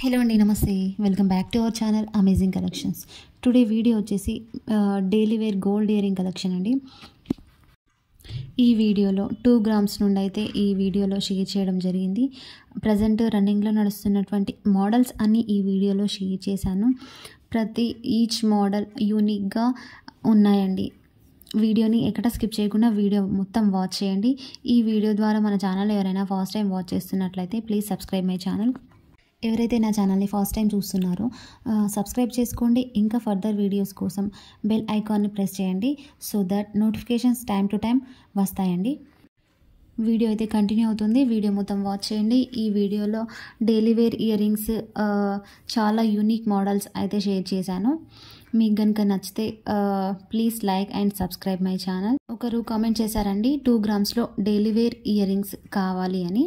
Hello అండి, నమస్తే. Welcome back to our channel amazing collections. Today video వచ్చేసి daily wear gold earring collection అండి. ఈ వీడియోలో 2 గ్రామ్స్ నుండి అయితే ఈ వీడియోలో షేర్ చేయడం జరిగింది. ప్రజెంట్ రన్నింగ్లో నడుస్తున్నటువంటి మోడల్స్ అన్నీ ఈ వీడియోలో షేర్ చేశాను. ఈచ్ మోడల్ యూనిక్గా ఉన్నాయండి. వీడియోని ఎక్కడ స్కిప్ చేయకుండా వీడియో మొత్తం వాచ్ చేయండి. ఈ వీడియో ద్వారా మన ఛానల్ ఎవరైనా ఫస్ట్ టైం వాచ్ చేస్తున్నట్లయితే ప్లీజ్ సబ్స్క్రైబ్ మై ఛానల్. ఎవరైతే నా ఛానల్ని ఫస్ట్ టైం చూస్తున్నారో సబ్స్క్రైబ్ చేసుకోండి. ఇంకా ఫర్దర్ వీడియోస్ కోసం బెల్ ఐకాన్ని ప్రెస్ చేయండి, so that notifications time to time వస్తాయండి. వీడియో అయితే కంటిన్యూ అవుతుంది. వీడియో మొత్తం వాచ్ చేయండి. ఈ వీడియోలో డైలీ వేర్ ఇయర్ రింగ్స్ చాలా యూనిక్ మోడల్స్ అయితే షేర్ చేశాను. మీకు కనుక నచ్చితే please like and subscribe my channel. ఒకరు కామెంట్ చేశారండి, 2 గ్రామ్స్లో డైలీ వేర్ ఇయర్ రింగ్స్ కావాలి అని.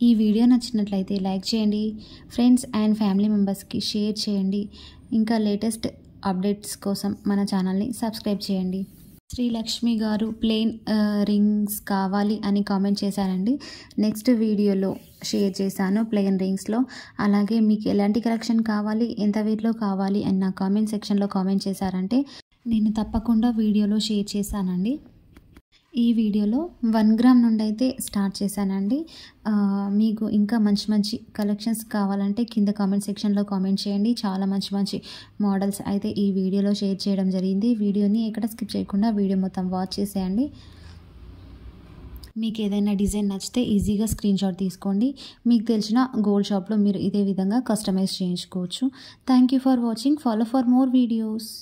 ఈ వీడియో నచ్చినట్లయితే లైక్ చేయండి, ఫ్రెండ్స్ అండ్ ఫ్యామిలీ మెంబర్స్కి షేర్ చేయండి. ఇంకా లేటెస్ట్ అప్డేట్స్ కోసం మన ఛానల్ని సబ్స్క్రైబ్ చేయండి. శ్రీలక్ష్మి గారు ప్లెయిన్ రింగ్స్ కావాలి అని కామెంట్ చేశారండి. నెక్స్ట్ వీడియోలో షేర్ చేశాను ప్లెయిన్ రింగ్స్లో. అలాగే మీకు ఎలాంటి కలెక్షన్ కావాలి, ఎంత వెయిట్లో కావాలి అని నా కామెంట్ సెక్షన్లో కామెంట్ చేశారంటే నేను తప్పకుండా వీడియోలో షేర్ చేశానండి. ఈ వీడియోలో 1 గ్రామ్ నుండి అయితే స్టార్ట్ చేశానండి. మీకు ఇంకా మంచి కలెక్షన్స్ కావాలంటే కింద కామెంట్ సెక్షన్లో కామెంట్ చేయండి. చాలా మంచి మోడల్స్ అయితే ఈ వీడియోలో షేర్ చేయడం జరిగింది. వీడియోని ఎక్కడ స్కిప్ చేయకుండా వీడియో మొత్తం వాచ్ చేసేయండి. మీకు ఏదైనా డిజైన్ నచ్చితే ఈజీగా స్క్రీన్ షాట్ తీసుకోండి. మీకు తెలిసిన గోల్డ్ షాప్లో మీరు ఇదే విధంగా కస్టమైజ్ చేయించుకోవచ్చు. Thank you for watching. Follow for more videos.